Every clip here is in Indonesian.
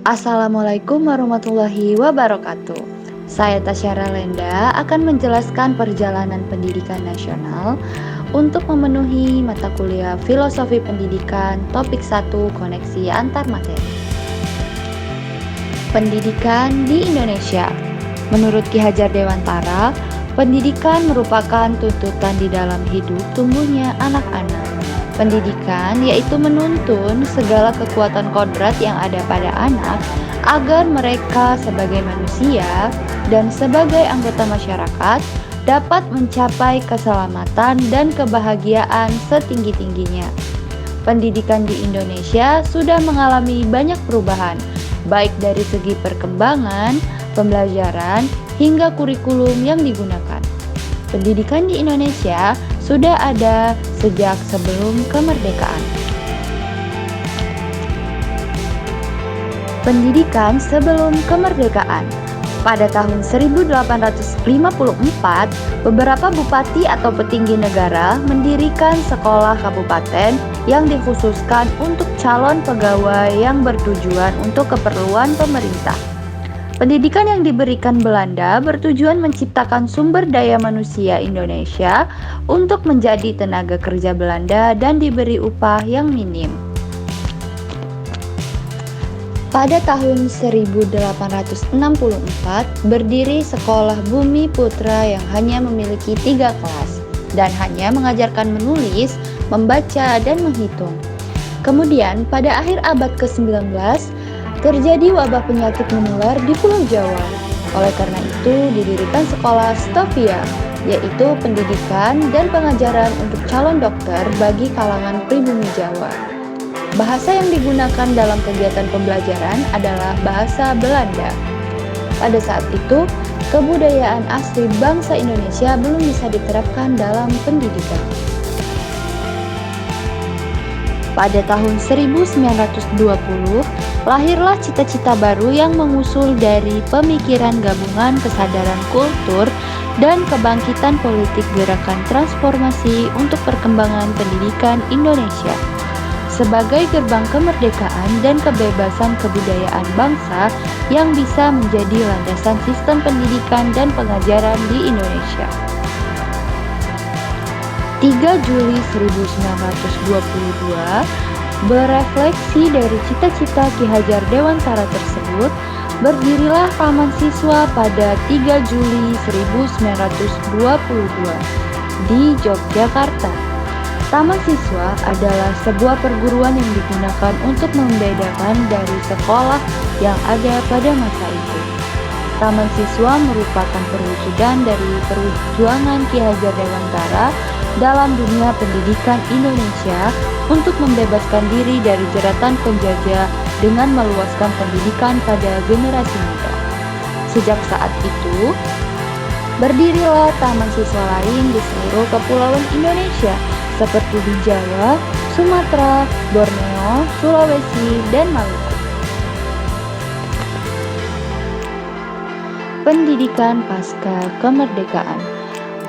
Assalamualaikum warahmatullahi wabarakatuh. Saya Tasyara Lenda akan menjelaskan perjalanan pendidikan nasional untuk memenuhi mata kuliah Filosofi Pendidikan topik 1 Koneksi Antar Materi. Pendidikan di Indonesia. Menurut Ki Hajar Dewantara, pendidikan merupakan tuntutan di dalam hidup tumbuhnya anak-anak. Pendidikan yaitu menuntun segala kekuatan kodrat yang ada pada anak agar mereka sebagai manusia dan sebagai anggota masyarakat dapat mencapai keselamatan dan kebahagiaan setinggi-tingginya. Pendidikan di Indonesia sudah mengalami banyak perubahan, baik dari segi perkembangan, pembelajaran, hingga kurikulum yang digunakan. Pendidikan di Indonesia sudah ada sejak sebelum kemerdekaan. Pendidikan sebelum kemerdekaan. Pada tahun 1854, beberapa bupati atau petinggi negara mendirikan sekolah kabupaten yang dikhususkan untuk calon pegawai yang bertujuan untuk keperluan pemerintah. Pendidikan yang diberikan Belanda bertujuan menciptakan sumber daya manusia Indonesia untuk menjadi tenaga kerja Belanda dan diberi upah yang minim. Pada tahun 1864, berdiri Sekolah Bumi Putra yang hanya memiliki 3 kelas dan hanya mengajarkan menulis, membaca, dan menghitung. Kemudian, pada akhir abad ke-19, terjadi wabah penyakit menular di Pulau Jawa. Oleh karena itu, didirikan sekolah Stovia, yaitu pendidikan dan pengajaran untuk calon dokter bagi kalangan pribumi Jawa. Bahasa yang digunakan dalam kegiatan pembelajaran adalah bahasa Belanda. Pada saat itu, kebudayaan asli bangsa Indonesia belum bisa diterapkan dalam pendidikan. Pada tahun 1920, lahirlah cita-cita baru yang mengusul dari pemikiran gabungan kesadaran kultur dan kebangkitan politik gerakan transformasi untuk perkembangan pendidikan Indonesia. Sebagai gerbang kemerdekaan dan kebebasan kebudayaan bangsa yang bisa menjadi landasan sistem pendidikan dan pengajaran di Indonesia. 3 Juli 1922 berefleksi dari cita-cita Ki Hajar Dewantara tersebut, berdirilah Taman Siswa pada 3 Juli 1922 di Yogyakarta. Taman Siswa adalah sebuah perguruan yang digunakan untuk membedakan dari sekolah yang ada pada masa itu. Taman Siswa merupakan perwujudan dari perjuangan Ki Hajar Dewantara dalam dunia pendidikan Indonesia untuk membebaskan diri dari jeratan penjajah dengan meluaskan pendidikan pada generasi muda. Sejak saat itu, berdirilah taman siswa lain di seluruh kepulauan Indonesia seperti di Jawa, Sumatera, Borneo, Sulawesi, dan Maluku. Pendidikan pasca kemerdekaan.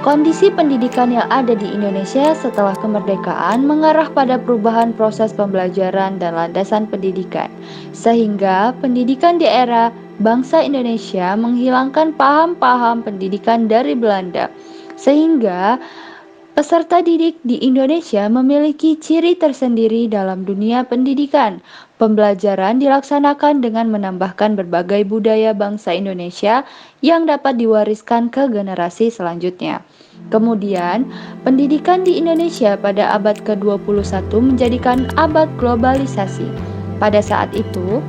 Kondisi pendidikan yang ada di Indonesia setelah kemerdekaan mengarah pada perubahan proses pembelajaran dan landasan pendidikan, sehingga pendidikan di era bangsa Indonesia menghilangkan paham-paham pendidikan dari Belanda, sehingga peserta didik di Indonesia memiliki ciri tersendiri dalam dunia pendidikan. Pembelajaran dilaksanakan dengan menambahkan berbagai budaya bangsa Indonesia yang dapat diwariskan ke generasi selanjutnya. Kemudian, pendidikan di Indonesia pada abad ke-21 menjadikan abad globalisasi. Pada saat itu,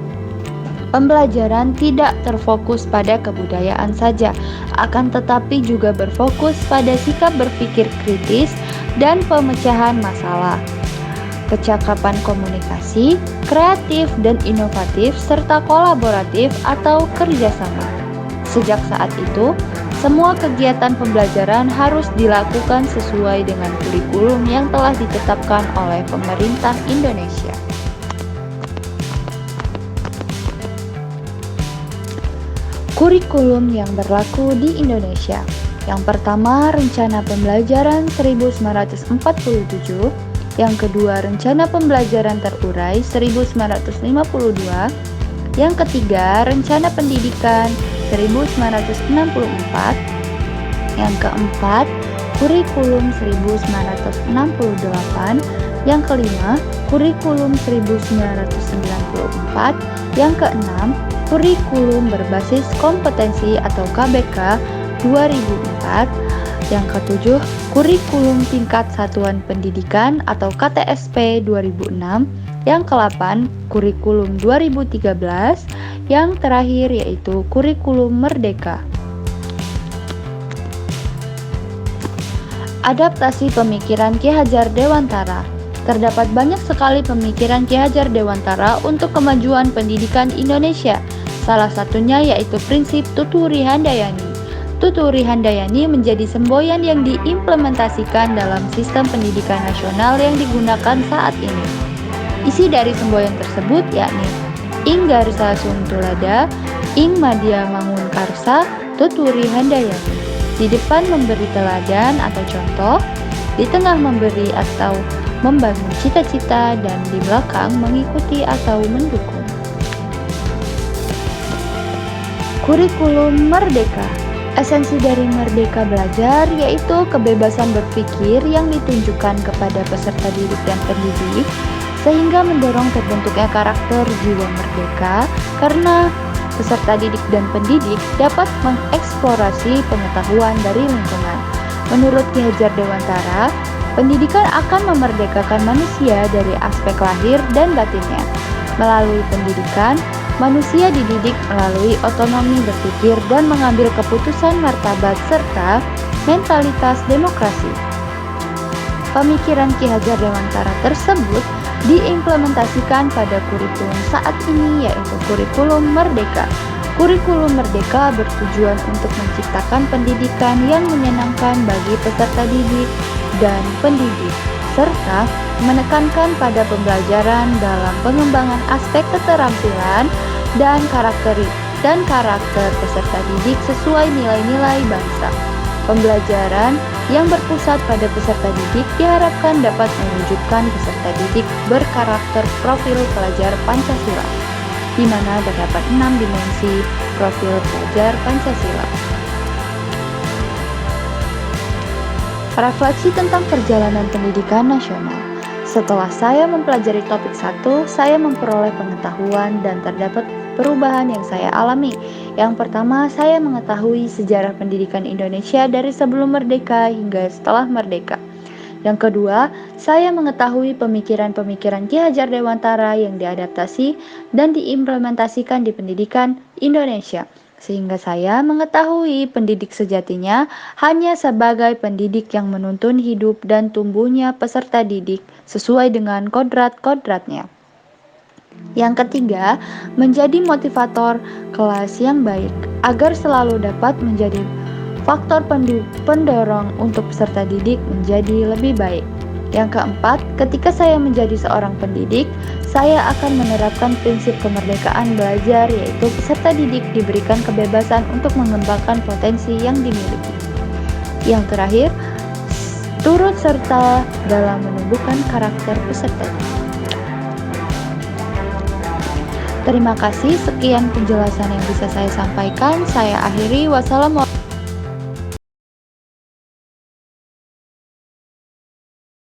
pembelajaran tidak terfokus pada kebudayaan saja, akan tetapi juga berfokus pada sikap berpikir kritis dan pemecahan masalah, kecakapan komunikasi, kreatif dan inovatif, serta kolaboratif atau kerjasama. Sejak saat itu, semua kegiatan pembelajaran harus dilakukan sesuai dengan kurikulum yang telah ditetapkan oleh pemerintah Indonesia. Kurikulum yang berlaku di Indonesia. Yang pertama, Rencana Pembelajaran 1947, yang kedua, Rencana Pembelajaran Terurai 1952, Yang ketiga, Rencana Pendidikan 1964. Yang keempat, Kurikulum 1968. Yang kelima, Kurikulum 1994. Yang keenam, Kurikulum Berbasis Kompetensi atau KBK 2004. Yang ketujuh, Kurikulum Tingkat Satuan Pendidikan atau KTSP 2006. Yang ke-8, Kurikulum 2013. Yang terakhir yaitu Kurikulum Merdeka. Adaptasi pemikiran Ki Hajar Dewantara. Terdapat banyak sekali pemikiran Ki Hajar Dewantara untuk kemajuan pendidikan Indonesia. Salah satunya yaitu prinsip Tuturi Handayani. Tuturi Handayani menjadi semboyan yang diimplementasikan dalam sistem pendidikan nasional yang digunakan saat ini. Isi dari semboyan tersebut yakni Ing Garsa Suntulada, Ing Madya Mangun Karsa, Tuturi Handayani. Di depan memberi teladan atau contoh, di tengah memberi atau membangun cita-cita, dan di belakang mengikuti atau mendukung. Kurikulum Merdeka. Esensi dari Merdeka Belajar yaitu kebebasan berpikir yang ditunjukkan kepada peserta didik dan pendidik, sehingga mendorong terbentuknya karakter jiwa merdeka karena peserta didik dan pendidik dapat mengeksplorasi pengetahuan dari lingkungan. Menurut Ki Hajar Dewantara, pendidikan akan memerdekakan manusia dari aspek lahir dan batinnya. Melalui pendidikan, manusia dididik melalui otonomi berpikir dan mengambil keputusan martabat serta mentalitas demokrasi. Pemikiran Ki Hajar Dewantara tersebut diimplementasikan pada kurikulum saat ini yaitu Kurikulum Merdeka. Kurikulum Merdeka bertujuan untuk menciptakan pendidikan yang menyenangkan bagi peserta didik dan pendidik, serta menekankan pada pembelajaran dalam pengembangan aspek keterampilan dan karakter peserta didik sesuai nilai-nilai bangsa. Pembelajaran yang berpusat pada peserta didik diharapkan dapat mewujudkan peserta didik berkarakter profil pelajar Pancasila, di mana terdapat 6 dimensi profil pelajar Pancasila. Refleksi tentang perjalanan pendidikan nasional. Setelah saya mempelajari topik 1, saya memperoleh pengetahuan dan terdapat perubahan yang saya alami. Yang pertama, saya mengetahui sejarah pendidikan Indonesia dari sebelum merdeka hingga setelah merdeka. Yang kedua, saya mengetahui pemikiran-pemikiran Ki Hajar Dewantara yang diadaptasi dan diimplementasikan di pendidikan Indonesia, sehingga saya mengetahui pendidik sejatinya hanya sebagai pendidik yang menuntun hidup dan tumbuhnya peserta didik sesuai dengan kodrat-kodratnya. Yang ketiga, menjadi motivator kelas yang baik agar selalu dapat menjadi faktor pendorong untuk peserta didik menjadi lebih baik. Yang keempat, ketika saya menjadi seorang pendidik, saya akan menerapkan prinsip kemerdekaan belajar, yaitu peserta didik diberikan kebebasan untuk mengembangkan potensi yang dimiliki. Yang terakhir, turut serta dalam menumbuhkan karakter peserta didik. Terima kasih, sekian penjelasan yang bisa saya sampaikan. Saya akhiri. Wassalamualaikum.